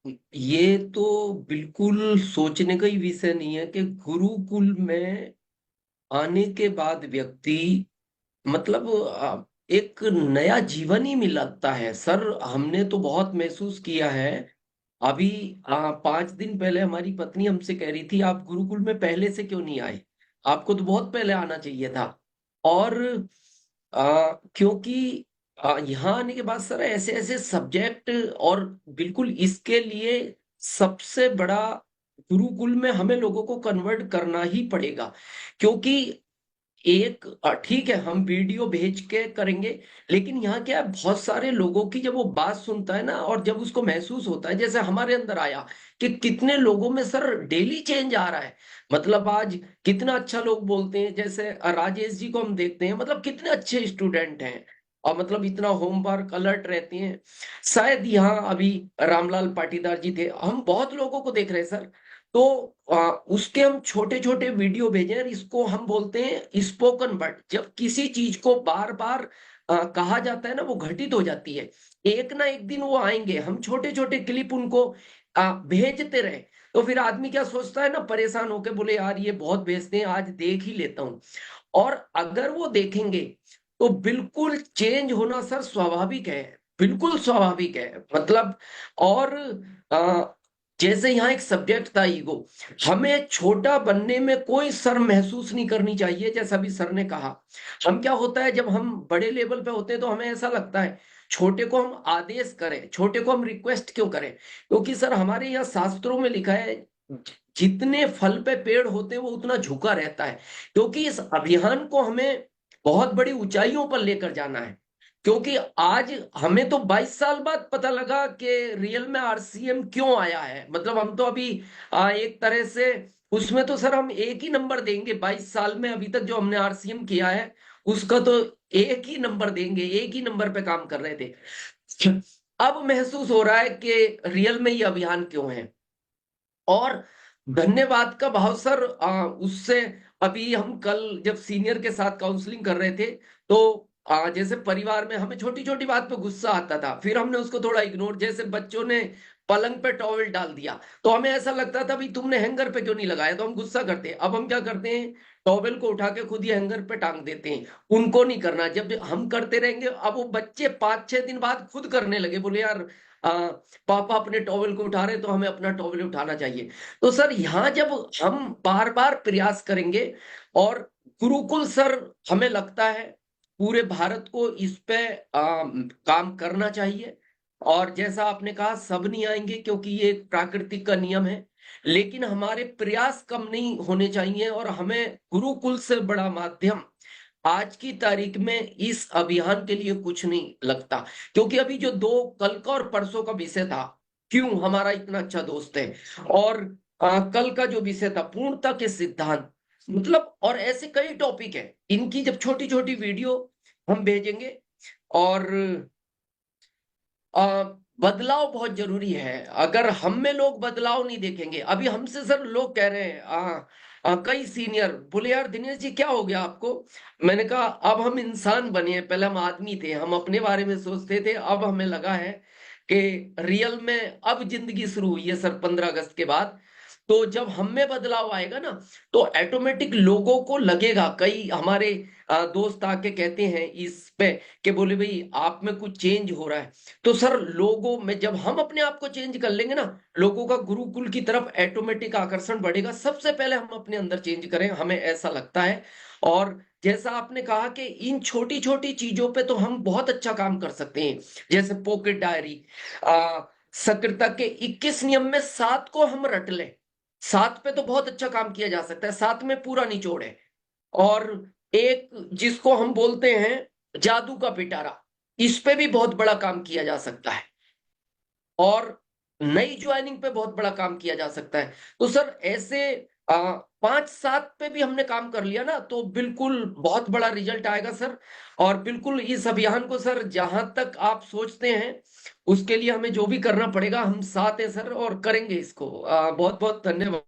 ये तो बिल्कुल सोचने का ही विषय नहीं है कि गुरुकुल में आने के बाद व्यक्ति मतलब एक नया जीवन ही मिलता है सर। हमने तो बहुत महसूस किया है। अभी 5 दिन पहले हमारी पत्नी हमसे कह रही थी, आप गुरुकुल में पहले से क्यों नहीं आए? आपको तो बहुत पहले आना चाहिए था। और क्योंकि यहाँ आने के बाद सर ऐसे ऐसे सब्जेक्ट, और बिल्कुल इसके लिए सबसे बड़ा गुरुकुल में हमें लोगों को कन्वर्ट करना ही पड़ेगा। क्योंकि एक ठीक है हम वीडियो भेज के करेंगे, लेकिन यहाँ क्या है, बहुत सारे लोगों की जब वो बात सुनता है ना, और जब उसको महसूस होता है जैसे हमारे अंदर आया कि कितने लोगों में सर डेली चेंज आ रहा है। मतलब आज कितना अच्छा लोग बोलते हैं, जैसे राजेश जी को हम देखते हैं, मतलब कितने अच्छे स्टूडेंट हैं और मतलब इतना होमवर्क अलर्ट रहते हैं। शायद यहाँ अभी रामलाल पाटीदार जी थे, हम बहुत लोगों को देख रहे हैं सर। तो उसके हम छोटे छोटे वीडियो भेजे और इसको हम बोलते हैं स्पोकन वर्ड। जब किसी चीज को बार बार कहा जाता है ना, वो घटित हो जाती है। एक ना एक दिन वो आएंगे, हम छोटे छोटे क्लिप उनको भेजते रहे। तो फिर आदमी क्या सोचता है ना, परेशान होके बोले यार ये बहुत भेजते हैं, आज देख ही लेता हूँ। और अगर वो देखेंगे तो बिल्कुल चेंज होना सर स्वाभाविक है। बिल्कुल स्वाभाविक है मतलब। और अ, जैसे यहाँ एक सब्जेक्ट था ईगो, हमें छोटा बनने में कोई शर्म महसूस नहीं करनी चाहिए। जैसा भी सर ने कहा, हम क्या होता है जब हम बड़े लेवल पे होते हैं तो हमें ऐसा लगता है छोटे को हम आदेश करें, छोटे को हम रिक्वेस्ट क्यों करें? क्योंकि सर हमारे यहाँ शास्त्रों में लिखा है जितने फल पे पेड़ होते हैं वो उतना झुका रहता है। क्योंकि इस अभियान को हमें बहुत बड़ी ऊंचाइयों पर लेकर जाना है। क्योंकि आज हमें तो 22 साल बाद पता लगा कि रियल में आरसीएम क्यों आया है। मतलब हम तो अभी एक तरह से उसमें तो सर हम एक ही नंबर देंगे। 22 साल में अभी तक जो हमने आरसीएम किया है उसका तो एक ही नंबर देंगे, एक ही नंबर पे काम कर रहे थे। अब महसूस हो रहा है कि रियल में ये अभियान क्यों है। और धन्यवाद का भाव सर उससे अभी हम कल जब सीनियर के साथ काउंसलिंग कर रहे थे, तो जैसे परिवार में हमें छोटी छोटी बात पे गुस्सा आता था, फिर हमने उसको थोड़ा इग्नोर, जैसे बच्चों ने पलंग पे टॉवल डाल दिया तो हमें ऐसा लगता था भाई तुमने हैंगर पे क्यों नहीं लगाया, तो हम गुस्सा करते। अब हम क्या करते हैं, टॉवल को उठा के खुद ही हैंगर पे टांग देते हैं। उनको नहीं करना, जब हम करते रहेंगे अब वो बच्चे 5-6 दिन बाद खुद करने लगे, बोले यार पापा अपने टॉवल को उठा रहे तो हमें अपना टॉवल उठाना चाहिए। तो सर यहाँ जब हम बार बार प्रयास करेंगे, और गुरुकुल सर हमें लगता है पूरे भारत को इस पे काम करना चाहिए। और जैसा आपने कहा सब नहीं आएंगे क्योंकि ये एक प्राकृतिक का नियम है, लेकिन हमारे प्रयास कम नहीं होने चाहिए। और हमें गुरुकुल से बड़ा माध्यम आज की तारीख में इस अभियान के लिए कुछ नहीं लगता। क्योंकि अभी जो दो कल का और परसों का विषय था, क्यों हमारा इतना अच्छा दोस्त है, और कल का जो विषय था पूर्णता के सिद्धांत, मतलब और ऐसे कई टॉपिक है, इनकी जब छोटी छोटी वीडियो हम भेजेंगे। और आ, बदलाव बहुत जरूरी है। अगर हम में लोग बदलाव नहीं देखेंगे, अभी हमसे सर लोग कह रहे हैं कई सीनियर बोले यार दिनेश जी क्या हो गया आपको? मैंने कहा अब हम इंसान बने हैं, पहले हम आदमी थे, हम अपने बारे में सोचते थे, अब हमें लगा है कि रियल में अब जिंदगी शुरू हुई है सर 15 अगस्त के बाद। तो जब हम में बदलाव आएगा ना, तो ऑटोमेटिक लोगों को लगेगा। कई हमारे दोस्त आके कहते हैं इस पे कि बोले भाई आप में कुछ चेंज हो रहा है। तो सर लोगों में जब हम अपने आप को चेंज कर लेंगे ना, लोगों का गुरुकुल की तरफ ऑटोमेटिक आकर्षण बढ़ेगा। सबसे पहले हम अपने अंदर चेंज करें, हमें ऐसा लगता है। और जैसा आपने कहा कि इन छोटी छोटी चीजों पे तो हम बहुत अच्छा काम कर सकते हैं। जैसे पॉकेट डायरी, सक्रियता के 21 नियम में 7 को हम रट लें, 7 पे तो बहुत अच्छा काम किया जा सकता है, 7 में पूरा निचोड़ है। और एक जिसको हम बोलते हैं जादू का पिटारा, इस पे भी बहुत बड़ा काम किया जा सकता है। और नई ज्वाइनिंग पे बहुत बड़ा काम किया जा सकता है। तो सर ऐसे 5-7 पे भी हमने काम कर लिया ना, तो बिल्कुल बहुत बड़ा रिजल्ट आएगा सर। और बिल्कुल इस अभियान को सर जहां तक आप सोचते हैं उसके लिए हमें जो भी करना पड़ेगा हम साथ हैं सर, और करेंगे इसको। बहुत बहुत धन्यवाद।